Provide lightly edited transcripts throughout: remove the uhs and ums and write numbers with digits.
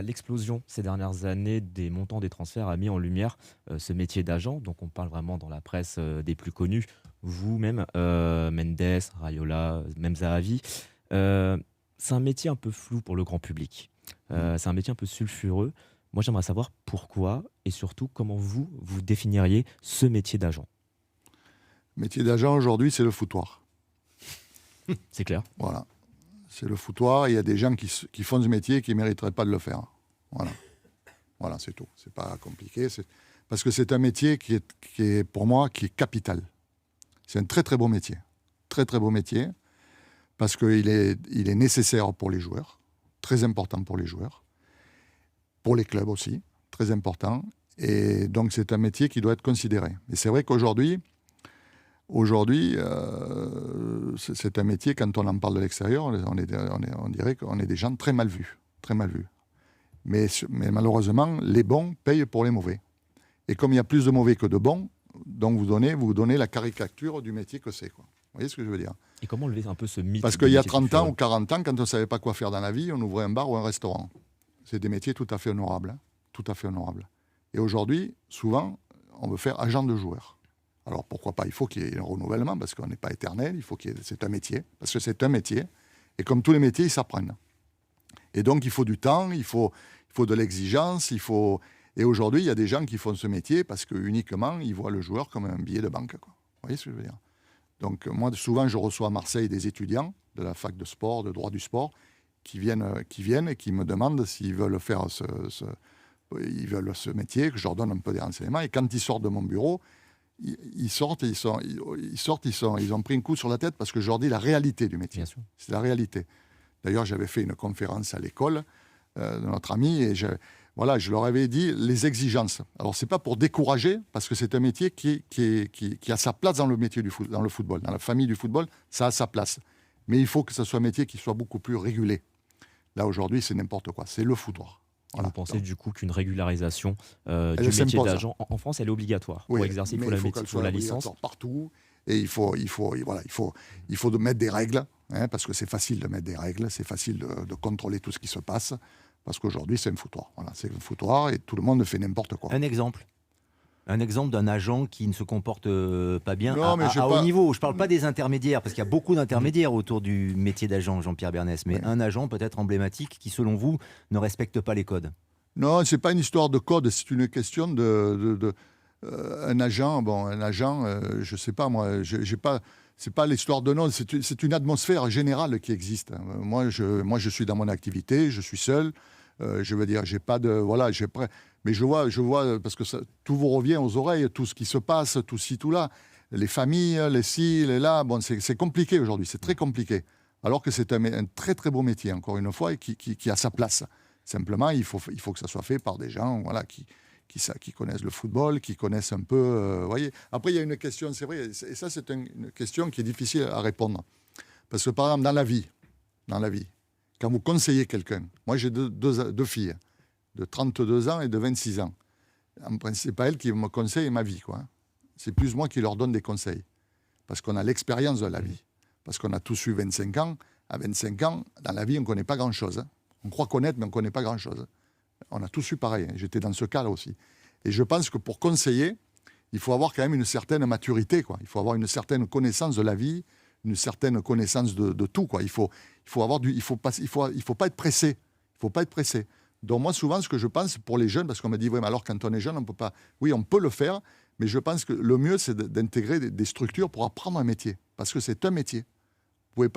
L'explosion ces dernières années des montants des transferts a mis en lumière ce métier d'agent. Donc on parle vraiment dans la presse des plus connus, vous-même, Mendes, Raiola, même Zahavi. Euh, c'est un métier un peu flou pour le grand public. C'est un métier un peu sulfureux. Moi, j'aimerais savoir pourquoi et surtout comment vous définiriez ce métier d'agent. Métier d'agent aujourd'hui, c'est le foutoir. C'est clair. Voilà. C'est le foutoir. Il y a des gens qui font ce métier qui ne mériteraient pas de le faire. Voilà. Voilà, c'est tout. C'est pas compliqué. Parce que c'est un métier qui est, pour moi, qui est capital. C'est un très, très beau métier. Très, très beau métier. Parce qu'il il est nécessaire pour les joueurs. Très important pour les joueurs. Pour les clubs aussi. Très important. Et donc, c'est un métier qui doit être considéré. Et c'est vrai qu'aujourd'hui, c'est un métier, quand on en parle de l'extérieur, on dirait qu'on est des gens très mal vus. Très mal vus. Mais malheureusement, les bons payent pour les mauvais. Et comme il y a plus de mauvais que de bons, donc vous donnez la caricature du métier que c'est, quoi. Vous voyez ce que je veux dire? Et comment lever un peu ce mythe Parce du qu'il y a métier 30 ans sulfureux? ou 40 ans, quand on ne savait pas quoi faire dans la vie, on ouvrait un bar ou un restaurant. C'est des métiers tout à fait honorables. Hein. Tout à fait honorables. Et aujourd'hui, souvent, on veut faire agent de joueur. Alors pourquoi pas? Il faut qu'il y ait un renouvellement parce qu'on n'est pas éternel. C'est un métier. Parce que c'est un métier. Et comme tous les métiers, ils s'apprennent. Et donc il faut du temps, il faut de l'exigence. Et aujourd'hui, il y a des gens qui font ce métier parce que uniquement ils voient le joueur comme un billet de banque, quoi. Vous voyez ce que je veux dire? Donc moi, souvent, je reçois à Marseille des étudiants de la fac de sport, de droit du sport, qui viennent et qui me demandent s'ils veulent faire ils veulent ce métier, que je leur donne un peu des renseignements. Et quand ils sortent de mon bureau, ils sortent, ils ont pris un coup sur la tête parce que je leur dis la réalité du métier. Bien sûr. C'est la réalité. D'ailleurs, j'avais fait une conférence à l'école de notre ami et je leur avais dit les exigences. Alors, c'est pas pour décourager, parce que c'est un métier qui a sa place dans le métier dans le football. Dans la famille du football, ça a sa place. Mais il faut que ce soit un métier qui soit beaucoup plus régulé. Là, aujourd'hui, c'est n'importe quoi. C'est le foutoir. Et vous pensez du coup qu'une régularisation du Elle métier s'impose. d'agent en France, elle est obligatoire Oui, pour exercer, mais il faut qu'elle soit la licence. obligatoire partout. Et il faut mettre des règles, hein, parce que c'est facile de mettre des règles, c'est facile de contrôler tout ce qui se passe, parce qu'aujourd'hui, c'est un foutoir. Voilà, c'est un foutoir et tout le monde fait n'importe quoi. Un exemple. Un exemple d'un agent qui ne se comporte pas bien Non, mais j'ai à haut pas- niveau. Je ne parle pas des intermédiaires, parce qu'il y a beaucoup d'intermédiaires autour du métier d'agent, Jean-Pierre Bernès. Mais Oui. un agent peut-être emblématique qui, selon vous, ne respecte pas les codes. Non, c'est pas une histoire de code, c'est une question un agent. Bon, je sais pas moi, j'ai pas. C'est pas l'histoire de nom, c'est une atmosphère générale qui existe. Moi, je suis dans mon activité, je suis seul. Je veux dire, j'ai pas de voilà, mais je vois parce que tout vous revient aux oreilles, tout ce qui se passe, tout ci, tout là, les familles, les ci, les là. Bon, c'est compliqué aujourd'hui, c'est très compliqué. Alors que c'est un très très beau métier, encore une fois, et qui a sa place. Simplement, il faut que ça soit fait par des gens, voilà, qui connaissent le football, qui connaissent un peu. Voyez. Après, il y a une question, c'est vrai, et ça, c'est une question qui est difficile à répondre. Parce que, par exemple, dans la vie, quand vous conseillez quelqu'un, moi, j'ai deux filles, de 32 ans et de 26 ans. En principe, c'est pas elles qui me conseillent ma vie, quoi. C'est plus moi qui leur donne des conseils. Parce qu'on a l'expérience de la vie. Parce qu'on a tous eu 25 ans. À 25 ans, dans la vie, on ne connaît pas grand-chose. Hein. On croit connaître, mais on ne connaît pas grand-chose. On a tous eu pareil. Hein. J'étais dans ce cas-là aussi. Et je pense que pour conseiller, il faut avoir quand même une certaine maturité, quoi. Il faut avoir une certaine connaissance de la vie, une certaine connaissance de tout, quoi. Il faut pas être pressé. Il faut pas être pressé. Donc moi, souvent, ce que je pense pour les jeunes, parce qu'on me dit, oui, mais alors quand on est jeune, on peut pas. Oui, on peut le faire, mais je pense que le mieux, c'est d'intégrer des structures pour apprendre un métier. Parce que c'est un métier. Vous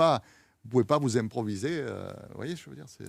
pouvez pas vous improviser. Vous voyez, je veux dire, c'est...